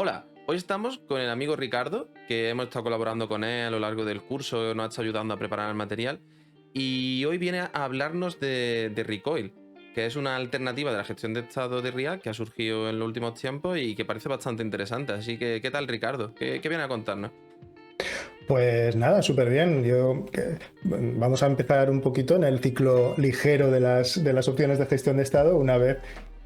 Hola, hoy estamos con el amigo Ricardo, que hemos estado colaborando con él a lo largo del curso, nos ha estado ayudando a preparar el material, y hoy viene a hablarnos de Recoil, que es una alternativa de la gestión de estado de React que ha surgido en los últimos tiempos y que parece bastante interesante. Así que, ¿qué tal, Ricardo? ¿Qué viene a contarnos? Pues nada, súper bien. Vamos a empezar un poquito en el ciclo ligero de las opciones de gestión de estado, una vez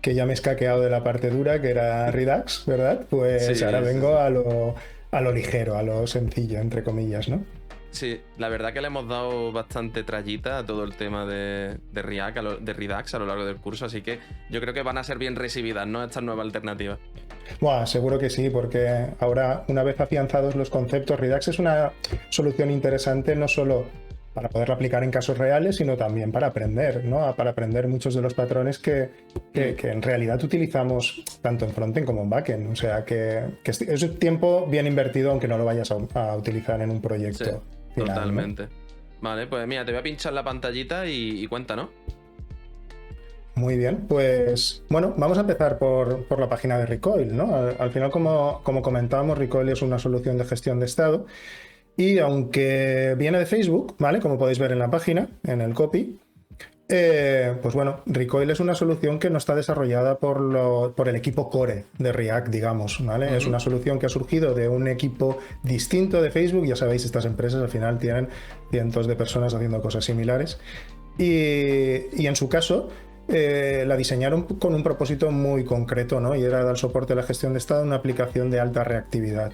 que ya me he escaqueado de la parte dura, que era Redux, ¿verdad? Pues ahora Sí, sí, vengo sí. a lo ligero, a lo sencillo, entre comillas, ¿no? Sí, la verdad que le hemos dado bastante trallita a todo el tema de React, de Redux a lo largo del curso, así que yo creo que van a ser bien recibidas, ¿no? Estas nuevas alternativas. Buah, seguro que sí, porque ahora, una vez afianzados los conceptos, Redux es una solución interesante no solo para poderla aplicar en casos reales, sino también para aprender, ¿no? Para aprender muchos de los patrones Mm. que en realidad utilizamos tanto en frontend como en backend. O sea, que es tiempo bien invertido, aunque no lo vayas a utilizar en un Sí, proyecto final, ¿no? totalmente. Vale, pues mira, te voy a pinchar la pantallita y cuenta, ¿no? Muy bien, pues bueno, vamos a empezar por la página de Recoil, ¿no? Al final, como comentábamos, Recoil es una solución de gestión de estado. Y aunque viene de Facebook, ¿vale? Como podéis ver en la página, en el copy, pues bueno, Recoil es una solución que no está desarrollada por el equipo core de React, digamos, ¿vale? Es Ujú. una solución que ha surgido de un equipo distinto de Facebook. Ya sabéis, estas empresas al final tienen cientos de personas haciendo cosas similares. Y en su caso, la diseñaron con un propósito muy concreto, ¿no? Y era dar soporte a la gestión de estado en una aplicación de alta reactividad,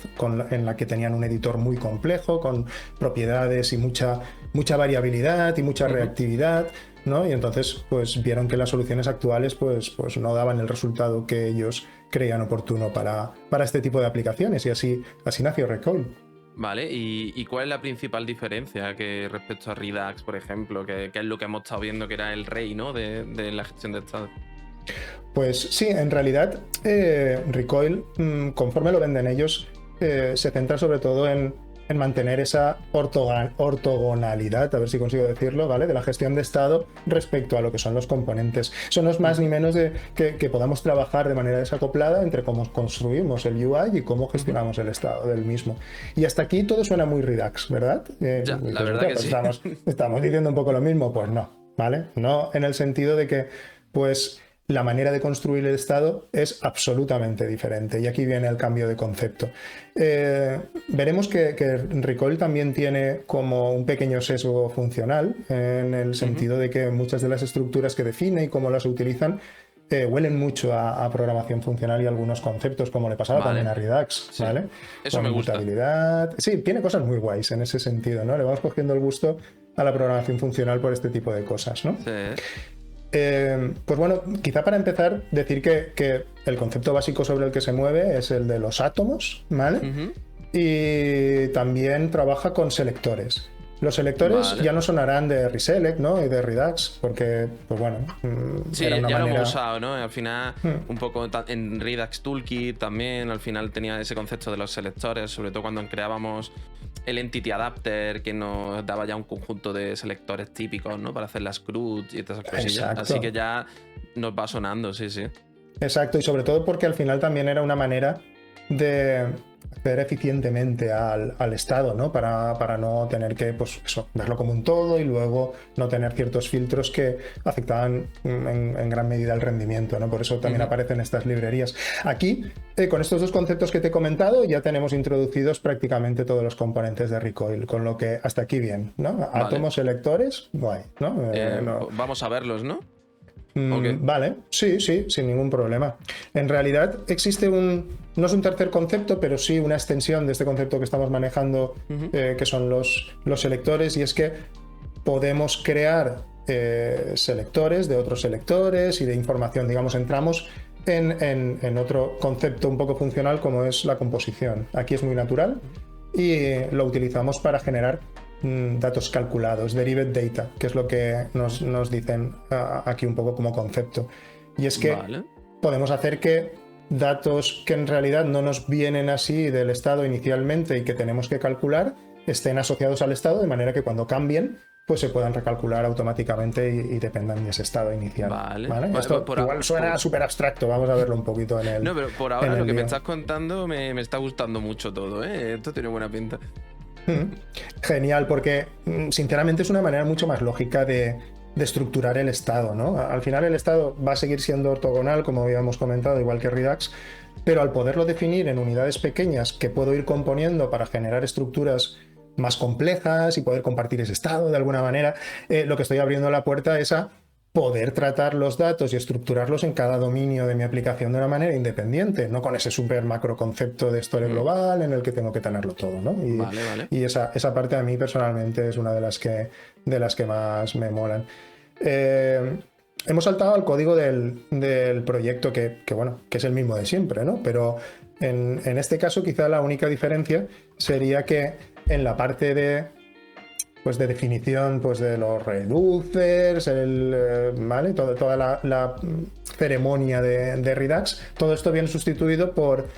en la que tenían un editor muy complejo, con propiedades y mucha variabilidad y mucha Ujú. reactividad, ¿no? Y entonces, pues vieron que las soluciones actuales, pues no daban el resultado que ellos creían oportuno para este tipo de aplicaciones. Y así nació Recoil. Vale, ¿y cuál es la principal diferencia que respecto a Redux, por ejemplo, que es lo que hemos estado viendo que era el rey, ¿no? De la gestión de estado. Pues sí, en realidad Recoil, conforme lo venden ellos, se centra sobre todo en mantener esa ortogonalidad, a ver si consigo decirlo, ¿vale? De la gestión de estado respecto a lo que son los componentes. Eso no es más Ujú. ni menos de que podamos trabajar de manera desacoplada entre cómo construimos el UI y cómo Ujú. gestionamos el estado del mismo. Y hasta aquí todo suena muy Redux, ¿verdad? Ya, Y la dices, verdad hostia, que pues sí. estamos diciendo un poco lo mismo. Pues no, ¿vale? No en el sentido de que, pues la manera de construir el Estado es absolutamente diferente. Y aquí viene el cambio de concepto. Veremos que Recoil también tiene como un pequeño sesgo funcional, en el Ujú. sentido de que muchas de las estructuras que define y cómo las utilizan huelen mucho a programación funcional y algunos conceptos, como le pasaba también Vale, a Redux, sí, ¿vale? eso Con me gusta. inmutabilidad. Sí, tiene cosas muy guays en ese sentido, ¿no? Le vamos cogiendo el gusto a la programación funcional por este tipo de cosas, ¿no? Sí. Pues bueno, quizá para empezar, decir que el concepto básico sobre el que se mueve es el de los átomos, ¿vale? Ujú. Y también trabaja con selectores. Los selectores Vale. ya no sonarán de Reselect, ¿no? Y de Redux, porque, pues bueno, era Sí, una ya lo hemos manera. usado, ¿no? Al final, Mm, un poco en Redux Toolkit también, al final tenía ese concepto de los selectores, sobre todo cuando creábamos el Entity Adapter, que nos daba ya un conjunto de selectores típicos, ¿no? Para hacer las CRUD y todas esas cosillas. Así que exacto. ya nos va sonando, sí, sí. Exacto, y sobre todo porque al final también era una manera de acceder eficientemente al estado, ¿no? Para no tener que, pues eso, verlo como un todo y luego no tener ciertos filtros que afectaban en gran medida el rendimiento, ¿no? Por eso también Ujú. aparecen estas librerías. Aquí, con estos dos conceptos que te he comentado, ya tenemos introducidos prácticamente todos los componentes de Recoil, con lo que hasta aquí bien, ¿no? Vale. Átomos, selectores, guay, ¿no? No. Vamos a verlos, ¿no? ¿O qué? Vale, sí, sí, sin ningún problema. En realidad existe no es un tercer concepto, pero sí una extensión de este concepto que estamos manejando, Ujú. que son los selectores, y es que podemos crear selectores de otros selectores y de información, digamos, entramos en otro concepto un poco funcional como es la composición. Aquí es muy natural y lo utilizamos para generar datos calculados, derived data, que es lo que nos dicen aquí un poco como concepto. Y es que Vale. podemos hacer que datos que en realidad no nos vienen así del estado inicialmente y que tenemos que calcular estén asociados al estado de manera que cuando cambien pues se puedan recalcular automáticamente y dependan de ese estado inicial. Vale. Esto igual suena súper abstracto, vamos a verlo un poquito en el... No, pero por ahora lo que me estás contando me está gustando mucho todo, ¿eh? Esto tiene buena pinta. Genial, porque sinceramente es una manera mucho más lógica de estructurar el estado, ¿no? Al final el estado va a seguir siendo ortogonal, como habíamos comentado, igual que Redux, pero al poderlo definir en unidades pequeñas que puedo ir componiendo para generar estructuras más complejas y poder compartir ese estado de alguna manera, lo que estoy abriendo la puerta es a poder tratar los datos y estructurarlos en cada dominio de mi aplicación de una manera independiente, no con ese súper macro concepto de store global en el que tengo que tenerlo todo, ¿no? Vale. Y esa parte a mí personalmente es una de las que más me molan. Hemos saltado al código del proyecto que es el mismo de siempre, ¿no? Pero en este caso quizá la única diferencia sería que en la parte de definición de los reducers, ¿vale? Toda la ceremonia de Redux, todo esto viene sustituido por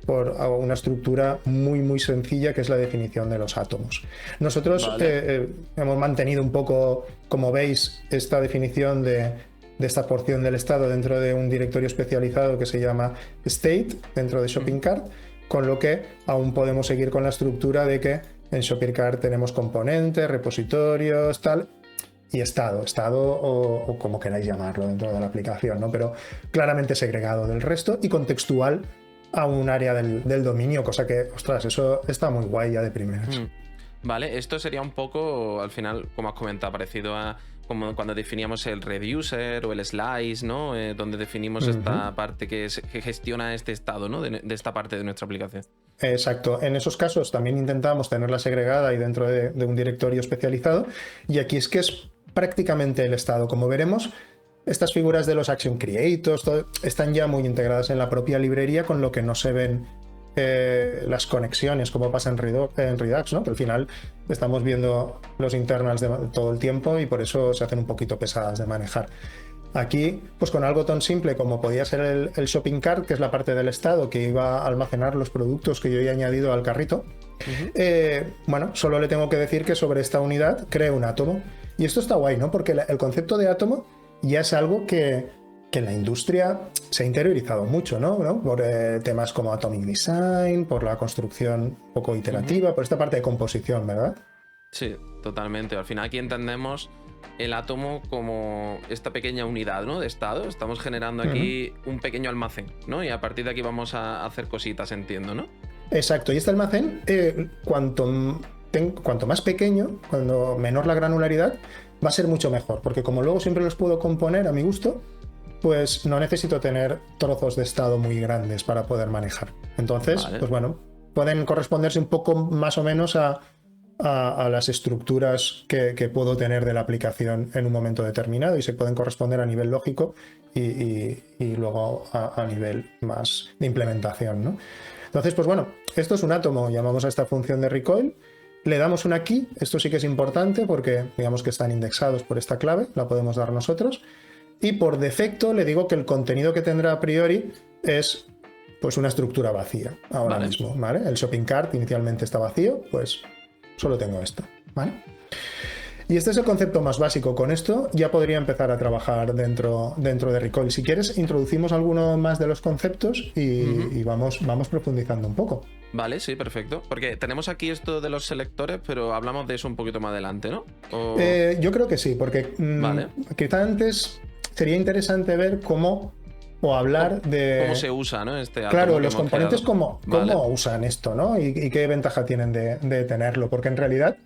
una estructura muy sencilla que es la definición de los átomos. Nosotros hemos mantenido un poco, como veis, esta definición de esta porción del estado dentro de un directorio especializado que se llama state dentro de Shopping Cart, con lo que aún podemos seguir con la estructura de que en Shopping Cart tenemos componentes, repositorios, tal, y estado o como queráis llamarlo dentro de la aplicación, ¿no? Pero claramente segregado del resto y contextual a un área del dominio, cosa que, ostras, eso está muy guay ya de primeras. Vale, esto sería un poco, al final, como has comentado, parecido a como cuando definíamos el reducer o el slice, ¿no? Donde definimos esta parte que gestiona este estado, ¿no? De esta parte de nuestra aplicación. Exacto. En esos casos también intentamos tenerla segregada y dentro de un directorio especializado. Y aquí es que es prácticamente el estado. Como veremos, estas figuras de los action creators están ya muy integradas en la propia librería, con lo que no se ven las conexiones como pasa en Redux, ¿no? Que al final estamos viendo los internals de todo el tiempo y por eso se hacen un poquito pesadas de manejar. Aquí, pues con algo tan simple como podía ser el shopping cart, que es la parte del estado que iba a almacenar los productos que yo he añadido al carrito, solo le tengo que decir que sobre esta unidad cree un átomo. Y esto está guay, ¿no? Porque el concepto de átomo ya es algo que en la industria se ha interiorizado mucho, ¿no? Por temas como Atomic Design, por la construcción un poco iterativa, por esta parte de composición, ¿verdad? Sí, totalmente. Al final aquí entendemos el átomo como esta pequeña unidad, ¿no? De estado. Estamos generando aquí un pequeño almacén, ¿no? Y a partir de aquí vamos a hacer cositas, entiendo, ¿no? Exacto. Y este almacén, cuanto más pequeño, cuando menor la granularidad, va a ser mucho mejor, porque como luego siempre los puedo componer a mi gusto, pues no necesito tener trozos de estado muy grandes para poder manejar. Entonces, pueden corresponderse un poco más o menos a las estructuras que puedo tener de la aplicación en un momento determinado y se pueden corresponder a nivel lógico y luego a nivel más de implementación, ¿no? Entonces, esto es un átomo, llamamos a esta función de recoil, le damos una key, esto sí que es importante porque digamos que están indexados por esta clave, la podemos dar nosotros. Y por defecto le digo que el contenido que tendrá a priori es pues una estructura vacía ahora mismo, ¿vale? El shopping cart inicialmente está vacío, pues solo tengo esto, ¿vale? Y este es el concepto más básico. Con esto ya podría empezar a trabajar dentro de Recoil. Si quieres, introducimos alguno más de los conceptos y vamos profundizando un poco. Vale, sí, perfecto. Porque tenemos aquí esto de los selectores, pero hablamos de eso un poquito más adelante, ¿no? Yo creo que sí, porque quizá antes sería interesante ver cómo o hablar de... ¿Cómo se usa, ¿no? Claro, los componentes, cómo usan esto, ¿no? Y qué ventaja tienen de tenerlo. Porque en realidad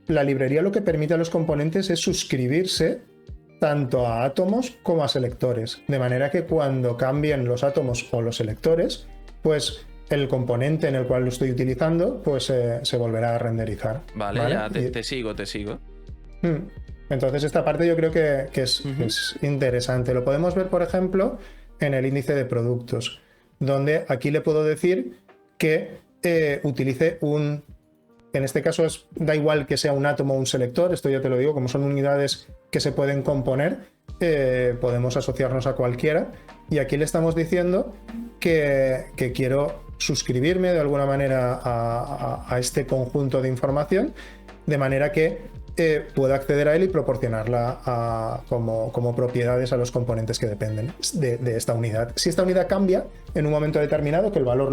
la librería lo que permite a los componentes es suscribirse tanto a átomos como a selectores. De manera que cuando cambien los átomos o los selectores, pues el componente en el cual lo estoy utilizando pues se volverá a renderizar. Vale, ya te sigo. Entonces esta parte yo creo que es interesante. Lo podemos ver, por ejemplo, en el índice de productos, donde aquí le puedo decir que utilice en este caso da igual que sea un átomo o un selector, esto ya te lo digo, como son unidades que se pueden componer, podemos asociarnos a cualquiera, y aquí le estamos diciendo que quiero suscribirme de alguna manera a este conjunto de información, de manera que puedo acceder a él y proporcionarla como propiedades a los componentes que dependen de esta unidad. Si esta unidad cambia en un momento determinado, que el valor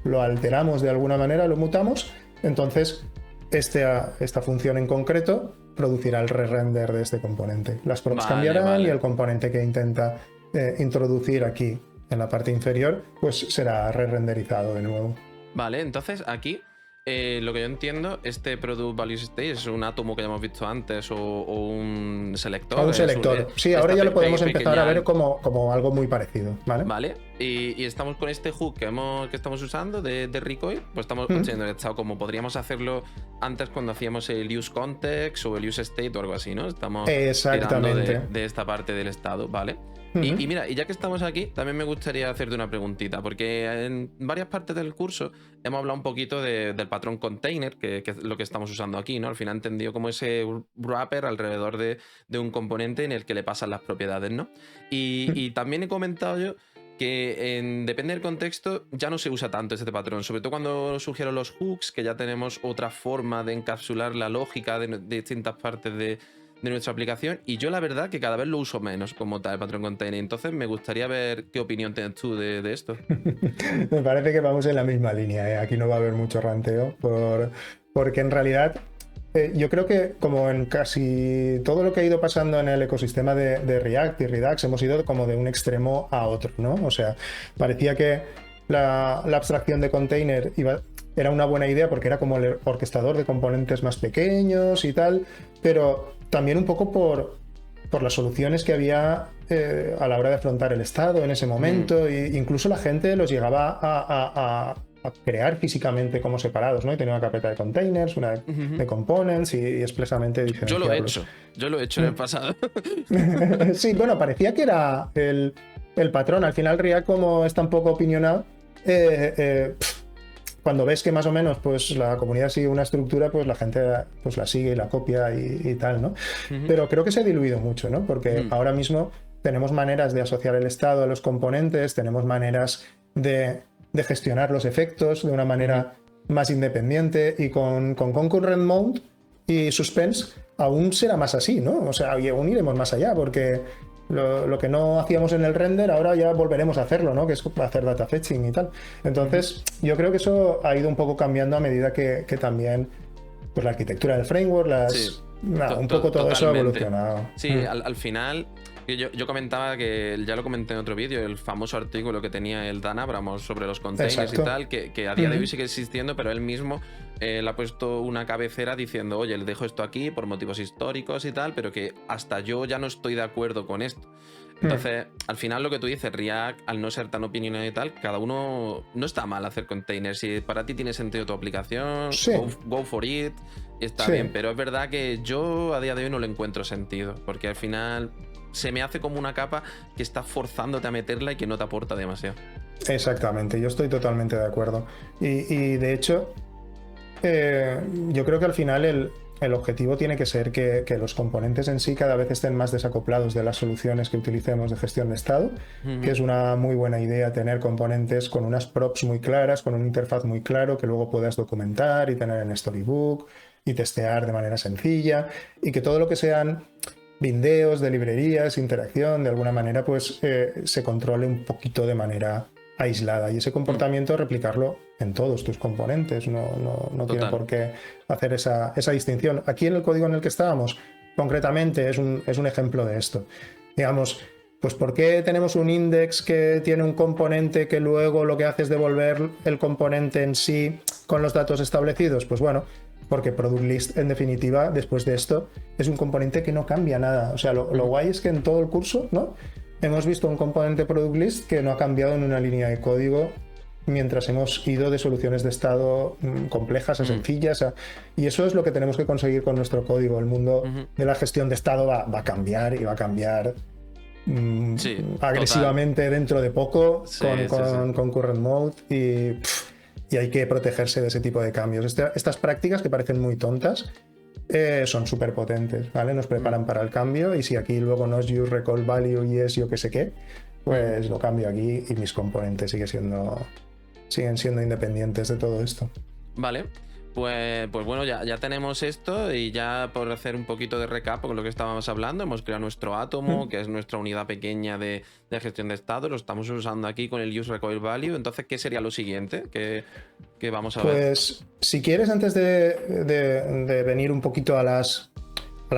lo alteramos de alguna manera, lo mutamos, entonces esta función en concreto producirá el re-render de este componente. Las props cambiarán y el componente que intenta introducir aquí en la parte inferior pues será re-renderizado de nuevo. Vale, entonces aquí lo que yo entiendo, este Product Value State es un átomo que ya hemos visto antes o un selector. O un selector. Sí, ahora ya lo podemos empezar a ver como algo muy parecido. Vale. Y estamos con este hook que estamos usando de Recoil, pues estamos consiguiendo el estado como podríamos hacerlo antes cuando hacíamos el use context o el use state o algo así, ¿no? Estamos tirando de esta parte del estado, ¿vale? Y mira, y ya que estamos aquí, también me gustaría hacerte una preguntita, porque en varias partes del curso hemos hablado un poquito del patrón container, que es lo que estamos usando aquí, ¿no? Al final he entendido como ese wrapper alrededor de un componente en el que le pasan las propiedades, ¿no? Y también he comentado yo que depende del contexto ya no se usa tanto este patrón, sobre todo cuando surgieron los hooks, que ya tenemos otra forma de encapsular la lógica de distintas partes de nuestra aplicación, y yo la verdad que cada vez lo uso menos como tal, el patrón container. Entonces me gustaría ver qué opinión tienes tú de esto. Me parece que vamos en la misma línea, ¿eh? Aquí no va a haber mucho ranteo, porque en realidad yo creo que como en casi todo lo que ha ido pasando en el ecosistema de React y Redux, hemos ido como de un extremo a otro, ¿no? O sea, parecía que la abstracción de container era una buena idea porque era como el orquestador de componentes más pequeños y tal, pero también un poco por las soluciones que había a la hora de afrontar el estado en ese momento, e incluso la gente los llegaba a crear físicamente como separados, ¿no? Y tenía una carpeta de containers, una de components y expresamente diferenciarlos. Yo lo he hecho en el pasado. Sí, bueno, parecía que era el patrón. Al final React, como está un poco opinionado, cuando ves que más o menos pues la comunidad sigue una estructura, pues la gente pues la sigue y la copia y tal, ¿no? Pero creo que se ha diluido mucho, ¿no? Porque ahora mismo tenemos maneras de asociar el estado a los componentes, tenemos maneras de gestionar los efectos de una manera más independiente, y con Concurrent Mode y Suspense aún será más así, ¿no? O sea, y aún iremos más allá, porque lo que no hacíamos en el render ahora ya volveremos a hacerlo, ¿no? Que es hacer data fetching y tal. Entonces yo creo que eso ha ido un poco cambiando a medida que también pues la arquitectura del framework, un poco todo eso ha evolucionado. Sí, al final yo comentaba, que ya lo comenté en otro vídeo, el famoso artículo que tenía el Dan Abramos sobre los containers. Exacto. Y tal, que a día de hoy sigue existiendo, pero él mismo le ha puesto una cabecera diciendo, oye, le dejo esto aquí por motivos históricos y tal, pero que hasta yo ya no estoy de acuerdo con esto. Entonces, al final lo que tú dices, React, al no ser tan opinionado y tal, cada uno no está mal hacer containers. Si para ti tiene sentido tu aplicación, go for it, está bien. Pero es verdad que yo a día de hoy no le encuentro sentido, porque al final se me hace como una capa que está forzándote a meterla y que no te aporta demasiado. Exactamente, yo estoy totalmente de acuerdo. Y de hecho, yo creo que al final el objetivo tiene que ser que los componentes en sí cada vez estén más desacoplados de las soluciones que utilicemos de gestión de estado, que es una muy buena idea tener componentes con unas props muy claras, con una interfaz muy claro que luego puedas documentar y tener en Storybook y testear de manera sencilla, y que todo lo que sean vindeos de librerías, interacción, de alguna manera pues se controle un poquito de manera aislada, y ese comportamiento replicarlo en todos tus componentes. No tiene por qué hacer esa distinción. Aquí en el código en el que estábamos concretamente es un ejemplo de esto. Digamos, pues ¿por qué tenemos un index que tiene un componente que luego lo que hace es devolver el componente en sí con los datos establecidos? Pues bueno, porque Product List, en definitiva, después de esto, es un componente que no cambia nada. O sea, lo guay es que en todo el curso, ¿no?, hemos visto un componente Product List que no ha cambiado en una línea de código mientras hemos ido de soluciones de estado complejas a sencillas. Y eso es lo que tenemos que conseguir con nuestro código. El mundo de la gestión de estado va a cambiar, y va a cambiar agresivamente dentro de poco con Concurrent Mode, y hay que protegerse de ese tipo de cambios. Estas prácticas que parecen muy tontas son súper potentes, ¿vale? Nos preparan para el cambio, y si aquí luego no es use recall value y es yo que sé qué, pues lo cambio aquí y mis componentes siguen siendo independientes de todo esto. Vale, Pues bueno, ya tenemos esto y ya por hacer un poquito de recap con lo que estábamos hablando, hemos creado nuestro átomo, que es nuestra unidad pequeña de gestión de estado, lo estamos usando aquí con el Use Recoil Value. Entonces, ¿qué sería lo siguiente que vamos a ver? Pues si quieres, antes de venir un poquito a las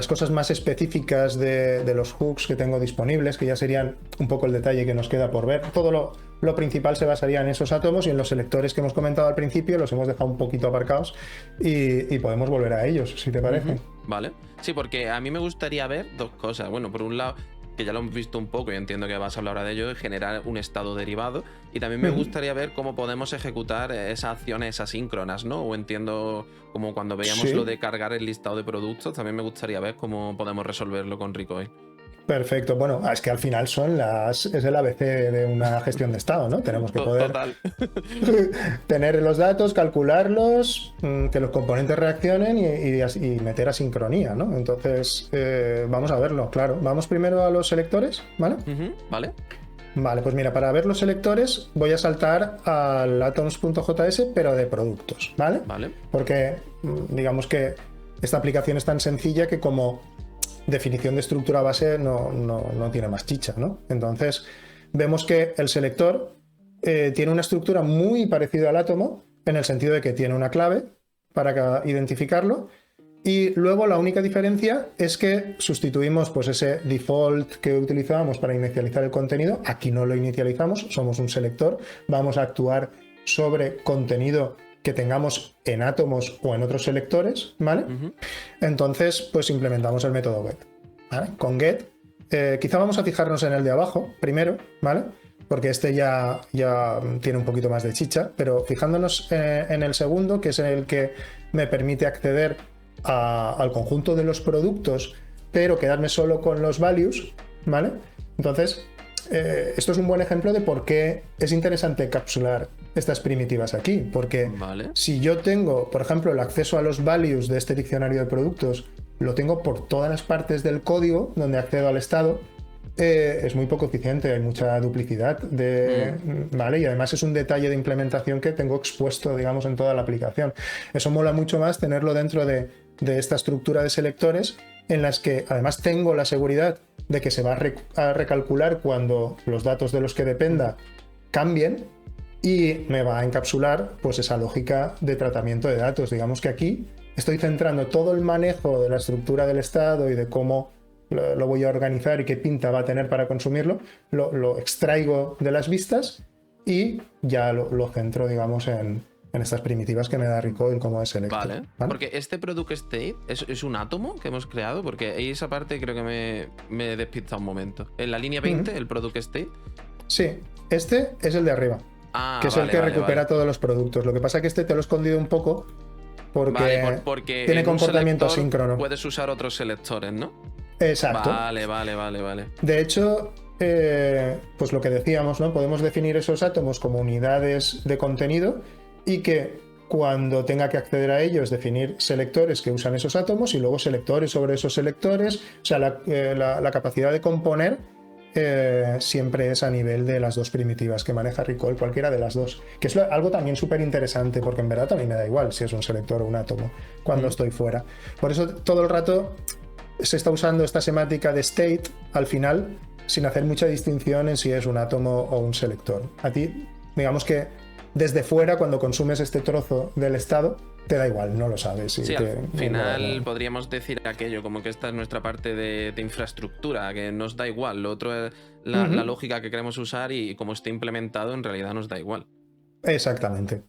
cosas más específicas de los hooks que tengo disponibles, que ya serían un poco el detalle que nos queda por ver, todo lo principal se basaría en esos átomos, y en los selectores que hemos comentado al principio los hemos dejado un poquito aparcados y podemos volver a ellos, si te parece. Vale. Sí, porque a mí me gustaría ver dos cosas. Bueno, por un lado, que ya lo hemos visto un poco y entiendo que vas a hablar ahora de ello, generar un estado derivado. Y también me gustaría ver cómo podemos ejecutar esas acciones asíncronas, ¿no? O entiendo, como cuando veíamos lo de cargar el listado de productos, también me gustaría ver cómo podemos resolverlo con Recoil. Perfecto. Bueno, es que al final es el ABC de una gestión de estado, ¿no? Tenemos que poder tener los datos, calcularlos, que los componentes reaccionen y meter asincronía, ¿no? Entonces, vamos a verlo, claro. Vamos primero a los selectores, ¿vale? Vale. Vale, pues mira, para ver los selectores voy a saltar al atoms.js, pero de productos, ¿vale? Vale. Porque digamos que esta aplicación es tan sencilla que como definición de estructura base no tiene más chicha, ¿no? Entonces, vemos que el selector tiene una estructura muy parecida al átomo, en el sentido de que tiene una clave para identificarlo, y luego la única diferencia es que sustituimos pues ese default que utilizábamos para inicializar el contenido. Aquí no lo inicializamos, somos un selector, vamos a actuar sobre contenido que tengamos en átomos o en otros selectores, ¿vale? Entonces, pues implementamos el método get, ¿vale? Con get, quizá vamos a fijarnos en el de abajo primero, ¿vale? Porque este ya tiene un poquito más de chicha, pero fijándonos en el segundo, que es el que me permite acceder al conjunto de los productos, pero quedarme solo con los values, ¿vale? Entonces, esto es un buen ejemplo de por qué es interesante encapsular estas primitivas aquí, porque si yo tengo, por ejemplo, el acceso a los values de este diccionario de productos, lo tengo por todas las partes del código donde accedo al estado, es muy poco eficiente, hay mucha duplicidad, ¿vale? Y además es un detalle de implementación que tengo expuesto, digamos, en toda la aplicación. Eso mola mucho más tenerlo dentro de esta estructura de selectores, en las que además tengo la seguridad de que se va a recalcular cuando los datos de los que dependa cambien, y me va a encapsular pues esa lógica de tratamiento de datos. Digamos que aquí estoy centrando todo el manejo de la estructura del estado y de cómo lo voy a organizar y qué pinta va a tener para consumirlo, lo extraigo de las vistas y ya lo centro, digamos, en estas primitivas que me da Recoil como de selector. Vale. Porque este product state es un átomo que hemos creado, porque ahí esa parte creo que me he despistado un momento. En la línea 20, el product state. Sí, este es el de arriba. Que es el que recupera todos los productos. Lo que pasa es que este te lo he escondido un poco porque tiene comportamiento asíncrono. Puedes usar otros selectores, ¿no? Exacto. Vale. De hecho, pues lo que decíamos, ¿no? Podemos definir esos átomos como unidades de contenido y que cuando tenga que acceder a ellos, definir selectores que usan esos átomos y luego selectores sobre esos selectores. O sea, la capacidad de componer siempre es a nivel de las dos primitivas que maneja Recoil, cualquiera de las dos, que es algo también súper interesante, porque en verdad también me da igual si es un selector o un átomo cuando estoy fuera. Por eso todo el rato se está usando esta semántica de state al final, sin hacer mucha distinción en si es un átomo o un selector. A ti, digamos que desde fuera, cuando consumes este trozo del estado, te da igual, no lo sabes. Sí, al final podríamos decir aquello, como que esta es nuestra parte de infraestructura, que nos da igual. Lo otro es la lógica que queremos usar y como esté implementado, en realidad nos da igual. Exactamente.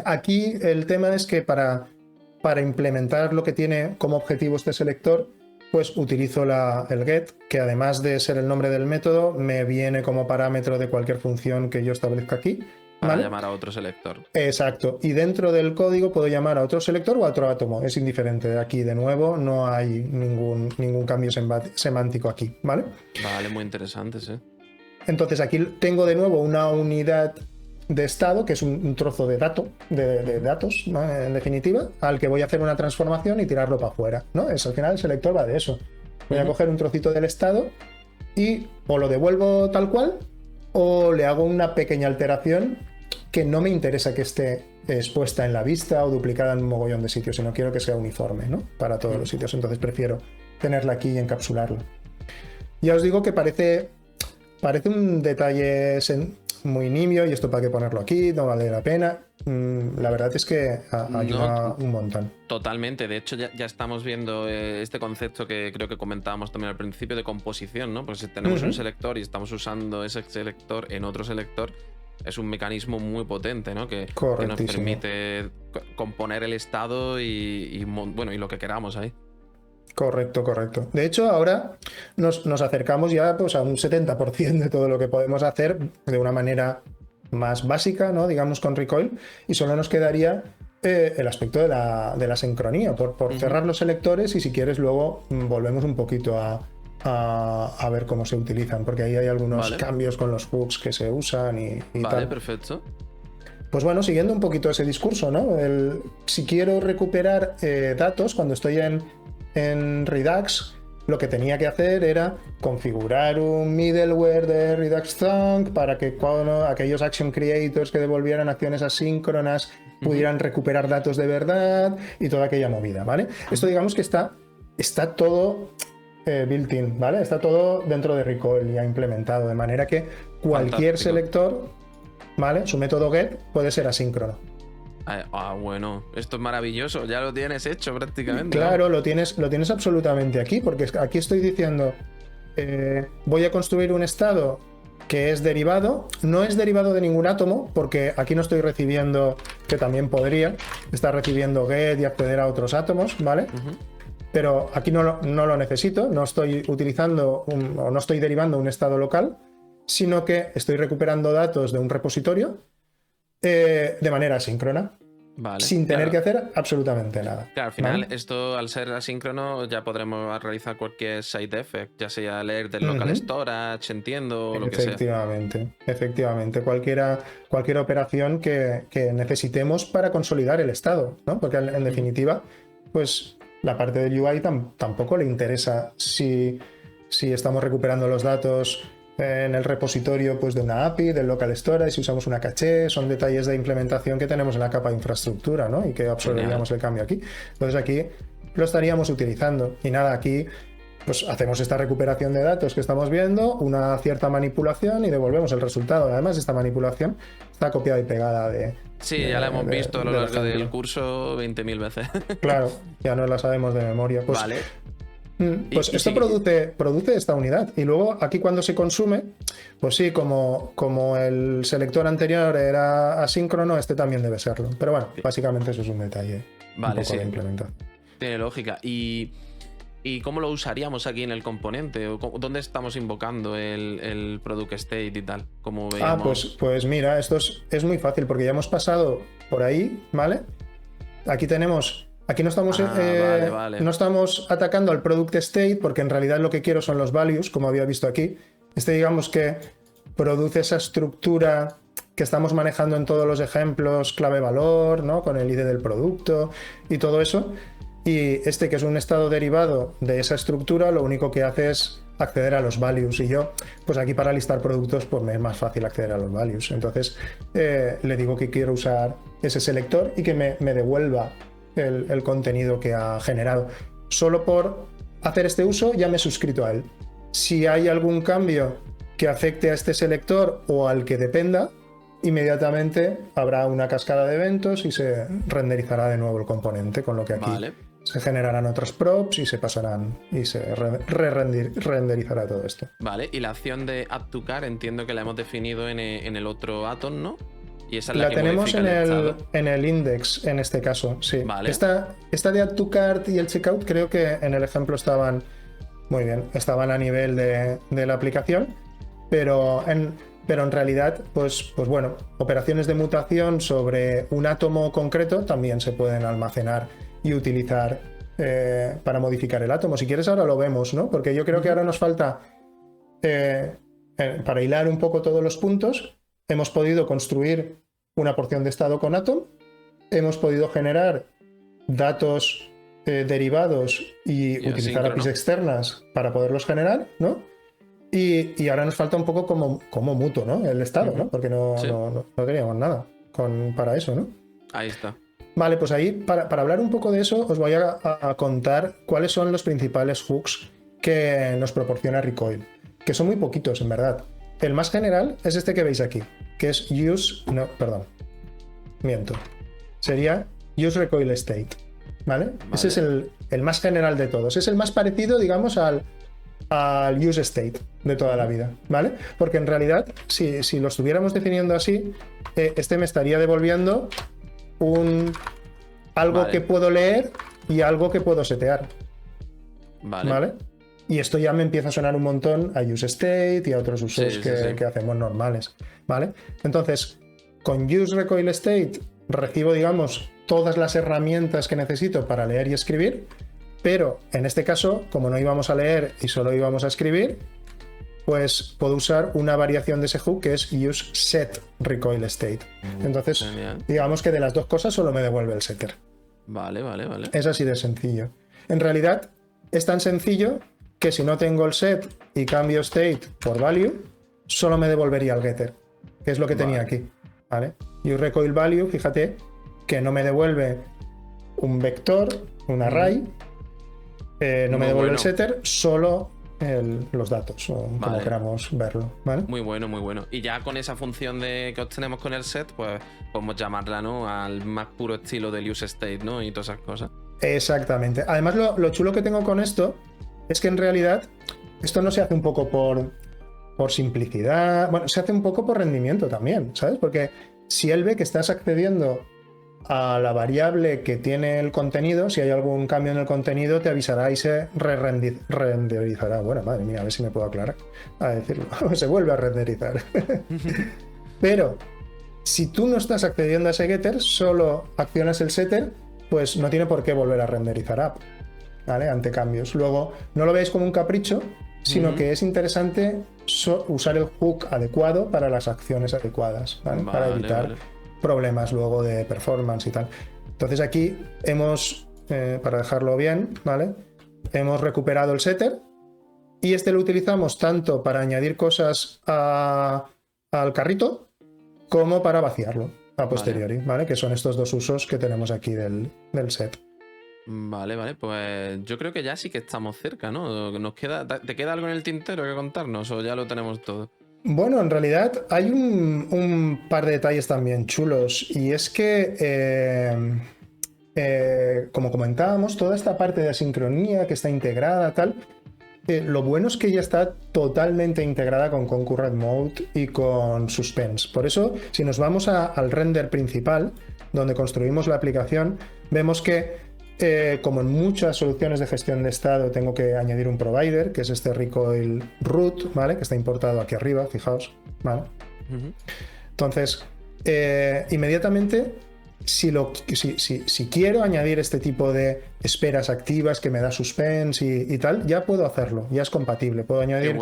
Aquí el tema es que para implementar lo que tiene como objetivo este selector, pues utilizo el get, que además de ser el nombre del método, me viene como parámetro de cualquier función que yo establezca aquí. Para llamar a otro selector. Exacto. Y dentro del código puedo llamar a otro selector o a otro átomo. Es indiferente. Aquí, de nuevo, no hay ningún cambio semántico aquí, ¿vale? Vale, muy interesante, sí. Entonces aquí tengo de nuevo una unidad de estado, que es un trozo de datos, ¿no? En definitiva, al que voy a hacer una transformación y tirarlo para afuera, ¿no? Al final el selector va de eso. Voy a coger un trocito del estado y o lo devuelvo tal cual, o le hago una pequeña alteración que no me interesa que esté expuesta en la vista o duplicada en un mogollón de sitios, sino quiero que sea uniforme, ¿no? Para todos los sitios. Entonces prefiero tenerla aquí y encapsularla. Ya os digo que parece un detalle muy nimio, y esto para qué ponerlo aquí, no vale la pena. La verdad es que ayuda un montón. Totalmente, de hecho ya estamos viendo este concepto que creo que comentábamos también al principio de composición, ¿no? Pues si tenemos un selector y estamos usando ese selector en otro selector, es un mecanismo muy potente, ¿no? Que nos permite componer el estado y lo que queramos ahí. Correcto. De hecho, ahora nos acercamos ya pues, a un 70% de todo lo que podemos hacer de una manera más básica, ¿no? Digamos, con Recoil, y solo nos quedaría el aspecto de la sincronía, por cerrar los selectores, y si quieres luego volvemos un poquito a ver cómo se utilizan, porque ahí hay algunos cambios con los hooks que se usan y tal. Perfecto. Pues bueno, siguiendo un poquito ese discurso, ¿no? Si quiero recuperar datos cuando estoy en Redux, lo que tenía que hacer era configurar un middleware de Redux Thunk para que aquellos action creators que devolvieran acciones asíncronas pudieran recuperar datos de verdad y toda aquella movida, ¿vale? Esto digamos que está todo built-in, ¿vale? Está todo dentro de Recoil ya implementado, de manera que cualquier selector, ¿vale? Su método get puede ser asíncrono. Bueno, esto es maravilloso, ya lo tienes hecho prácticamente. Claro, ¿no? lo tienes absolutamente aquí, porque aquí estoy diciendo, voy a construir un estado que es derivado, no es derivado de ningún átomo, porque aquí no estoy recibiendo, que también podría, estar recibiendo get y acceder a otros átomos, ¿vale? Pero aquí no lo necesito, no estoy utilizando o no estoy derivando un estado local, sino que estoy recuperando datos de un repositorio de manera asíncrona. Sin tener que hacer absolutamente nada. Claro, al final esto, al ser asíncrono, ya podremos realizar cualquier side effect, ya sea leer del local storage, entiendo, o lo que sea. Efectivamente. Cualquier operación que necesitemos para consolidar el estado, ¿no? Porque en definitiva, pues la parte del UI tampoco le interesa si estamos recuperando los datos en el repositorio pues, de una API, del local storage, si usamos una caché, son detalles de implementación que tenemos en la capa de infraestructura, ¿no? Y que absorberíamos el cambio aquí. Entonces aquí lo estaríamos utilizando. Y nada, aquí pues hacemos esta recuperación de datos que estamos viendo, una cierta manipulación y devolvemos el resultado. Además, esta manipulación está copiada y pegada ya la hemos visto a lo largo del curso 20.000 veces. Claro, ya no la sabemos de memoria. Pues, vale. Pues esto produce esta unidad, y luego aquí cuando se consume, pues sí, como el selector anterior era asíncrono, este también debe serlo. Pero bueno, básicamente eso es un detalle un poco de implementación. Tiene lógica. ¿Y cómo lo usaríamos aquí en el componente? ¿Dónde estamos invocando el product state y tal? ¿Cómo veíamos? Pues mira, esto es muy fácil porque ya hemos pasado por ahí, ¿vale? Aquí no estamos, no estamos atacando al product state, porque en realidad lo que quiero son los values, como había visto aquí. Digamos que produce esa estructura que estamos manejando en todos los ejemplos, clave valor, ¿no? Con el ID del producto y todo eso. Y que es un estado derivado de esa estructura, lo único que hace es acceder a los values. Y yo, pues aquí para listar productos, pues me es más fácil acceder a los values. Entonces le digo que quiero usar ese selector y que me devuelva el contenido que ha generado. Solo por hacer este uso ya me he suscrito a él. Si hay algún cambio que afecte a este selector o al que dependa, inmediatamente habrá una cascada de eventos y se renderizará de nuevo el componente, con lo que aquí se generarán otros props y se pasarán y se renderizará todo esto. Vale, y la acción de add to car entiendo que la hemos definido en el otro atom, ¿no? Y esa es la que tenemos en el index, en este caso, sí. Vale. Esta de add to cart y el checkout creo que en el ejemplo estaban muy bien, estaban a nivel de la aplicación, pero en realidad, pues bueno, operaciones de mutación sobre un átomo concreto también se pueden almacenar y utilizar para modificar el átomo. Si quieres ahora lo vemos, ¿no? Porque yo creo que ahora nos falta, para hilar un poco todos los puntos, hemos podido construir una porción de estado con Atom, hemos podido generar datos derivados y utilizar APIs externas para poderlos generar, ¿no? Y ahora nos falta un poco como mutuo, ¿no? El estado, ¿no? Porque Sí. no teníamos nada para eso, ¿no? Ahí está. Vale, pues ahí, para hablar un poco de eso, os voy a contar cuáles son los principales hooks que nos proporciona Recoil, que son muy poquitos, en verdad. El más general es este que veis aquí, que es sería Use Recoil State, ¿vale? Ese es el más general de todos. Es el más parecido, digamos, al Use State de toda la vida, ¿vale? Porque en realidad, si lo estuviéramos definiendo así, este me estaría devolviendo algo Vale. que puedo leer y algo que puedo setear. Vale. Y esto ya me empieza a sonar un montón a use state y a otros usos que hacemos normales, ¿vale? Entonces, con use recoil state recibo, digamos, todas las herramientas que necesito para leer y escribir, pero en este caso, como no íbamos a leer y solo íbamos a escribir, pues puedo usar una variación de ese hook que es use set recoil state. Entonces, Genial. digamos que de las dos cosas solo me devuelve el setter. Vale. Es así de sencillo. En realidad, es tan sencillo que si no tengo el set y cambio state por value, solo me devolvería el getter, que es lo que tenía aquí, ¿vale? Use recoil value, fíjate que no me devuelve un vector, un array, no me devuelve el setter, solo los datos, o como queramos verlo, ¿vale? Muy bueno. Y ya con esa función que obtenemos con el set, pues podemos llamarla, ¿no? Al más puro estilo del use state, ¿no? Y todas esas cosas. Exactamente. Además, lo chulo que tengo con esto es que en realidad esto no se hace un poco por simplicidad, bueno, se hace un poco por rendimiento también, ¿sabes? Porque si él ve que estás accediendo a la variable que tiene el contenido, si hay algún cambio en el contenido, te avisará y se renderizará. Bueno, madre mía, a ver si me puedo aclarar a decirlo. Se vuelve a renderizar. Pero si tú no estás accediendo a ese getter, solo accionas el setter, pues no tiene por qué volver a renderizar app, ¿vale? Ante cambios. Luego, no lo veáis como un capricho, sino que es interesante usar el hook adecuado para las acciones adecuadas, ¿vale? Para evitar problemas luego de performance y tal. Entonces aquí hemos, para dejarlo bien, ¿vale? Hemos recuperado el setter y este lo utilizamos tanto para añadir cosas al carrito como para vaciarlo a posteriori, ¿vale? Que son estos dos usos que tenemos aquí del set. Vale, pues yo creo que ya sí que estamos cerca, ¿no? ¿Te queda algo en el tintero que contarnos o ya lo tenemos todo? Bueno, en realidad hay un par de detalles también chulos y es que, como comentábamos, toda esta parte de asincronía que está integrada, tal, lo bueno es que ya está totalmente integrada con Concurrent Mode y con Suspense. Por eso, si nos vamos al render principal, donde construimos la aplicación, vemos que como en muchas soluciones de gestión de estado tengo que añadir un provider, que es este Recoil root, ¿vale? Que está importado aquí arriba, fijaos, ¿vale? Entonces, inmediatamente, si quiero añadir este tipo de esperas activas que me da suspense y tal, ya puedo hacerlo, ya es compatible. Puedo añadir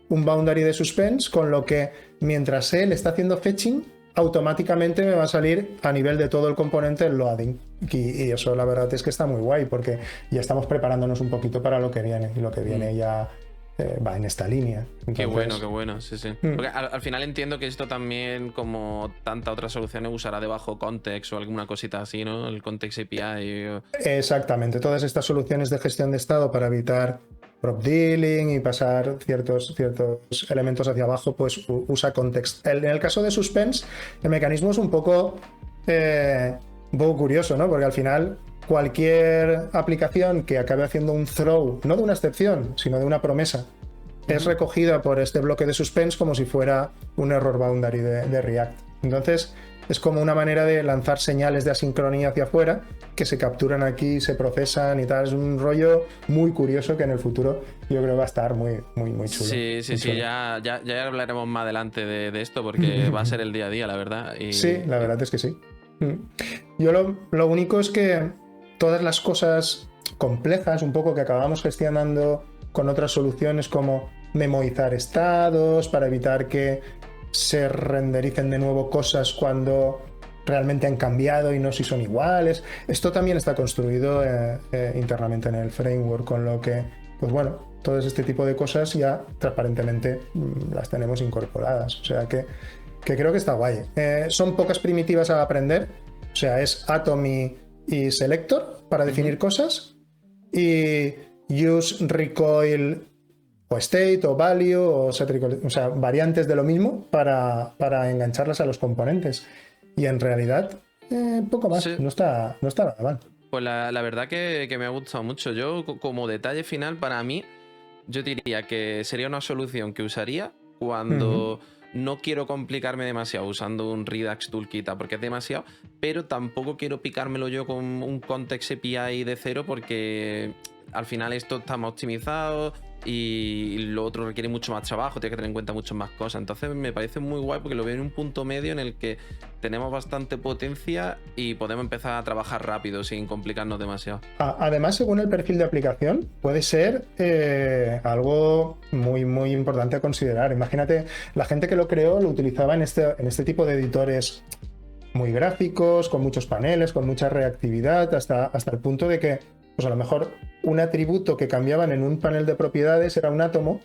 un boundary de suspense, con lo que mientras él está haciendo fetching, automáticamente me va a salir a nivel de todo el componente el loading. Y eso la verdad es que está muy guay, porque ya estamos preparándonos un poquito para lo que viene, y lo que viene ya va en esta línea. Entonces, qué bueno, sí. Porque al final entiendo que esto también, como tantas otras soluciones, usará debajo context o alguna cosita así, ¿no? El context API. Exactamente, todas estas soluciones de gestión de estado para evitar prop dealing y pasar ciertos elementos hacia abajo, pues usa context. En el caso de Suspense, el mecanismo es un poco curioso, ¿no? Porque al final cualquier aplicación que acabe haciendo un throw, no de una excepción, sino de una promesa, es recogida por este bloque de suspense como si fuera un error boundary de React. Entonces, es como una manera de lanzar señales de asincronía hacia afuera que se capturan aquí, se procesan y tal. Es un rollo muy curioso que en el futuro yo creo que va a estar muy chulo. Sí, ya hablaremos más adelante de esto, porque va a ser el día a día, la verdad. Sí, la verdad es que sí. Yo lo único es que todas las cosas complejas, un poco que acabamos gestionando con otras soluciones como memoizar estados para evitar que se rendericen de nuevo cosas cuando realmente han cambiado y no si son iguales. Esto también está construido internamente en el framework, con lo que, pues bueno, Todo este tipo de cosas ya transparentemente las tenemos incorporadas. O sea que creo que está guay. Son pocas primitivas a aprender. O sea, es Atomy y Selector para definir cosas. Y use, recoil, o state, o value, o set recoil, o sea, variantes de lo mismo para engancharlas a los componentes. Y en realidad, poco más. Sí. No está nada mal. Pues la verdad que me ha gustado mucho. Yo, como detalle final, para mí, yo diría que sería una solución que usaría cuando no quiero complicarme demasiado usando un Redux Toolkit, porque es demasiado, pero tampoco quiero picármelo yo con un Context API de cero, porque al final esto está más optimizado y lo otro requiere mucho más trabajo, tienes que tener en cuenta muchas más cosas. Entonces me parece muy guay porque lo veo en un punto medio en el que tenemos bastante potencia y podemos empezar a trabajar rápido sin complicarnos demasiado. Además, según el perfil de aplicación, puede ser algo muy, muy importante a considerar. Imagínate, la gente que lo creó lo utilizaba en este tipo de editores muy gráficos, con muchos paneles, con mucha reactividad, hasta el punto de que, pues a lo mejor, un atributo que cambiaban en un panel de propiedades era un átomo,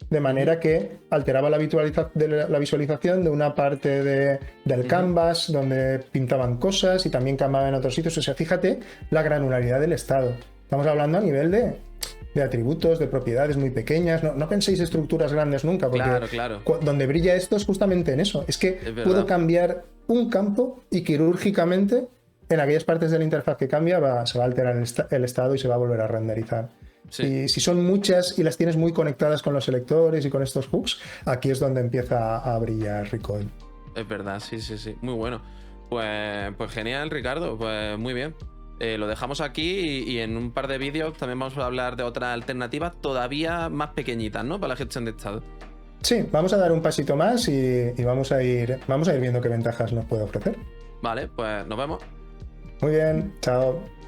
de manera que alteraba la visualización de una parte del canvas donde pintaban cosas y también cambiaban en otros sitios. O sea, fíjate la granularidad del estado. Estamos hablando a nivel de atributos, de propiedades muy pequeñas. No penséis estructuras grandes nunca, porque claro. Donde brilla esto es justamente en eso. Es que puedo cambiar un campo y quirúrgicamente en aquellas partes de la interfaz que cambia se va a alterar el estado y se va a volver a renderizar. Sí. Y si son muchas y las tienes muy conectadas con los selectores y con estos hooks, aquí es donde empieza a brillar Recoil. Es verdad, sí. Muy bueno. Pues genial, Ricardo. Pues muy bien. Lo dejamos aquí y en un par de vídeos también vamos a hablar de otras alternativas todavía más pequeñitas, ¿no? Para la gestión de estado. Sí, vamos a dar un pasito más y vamos a ir viendo qué ventajas nos puede ofrecer. Vale, pues nos vemos. Muy bien, chao.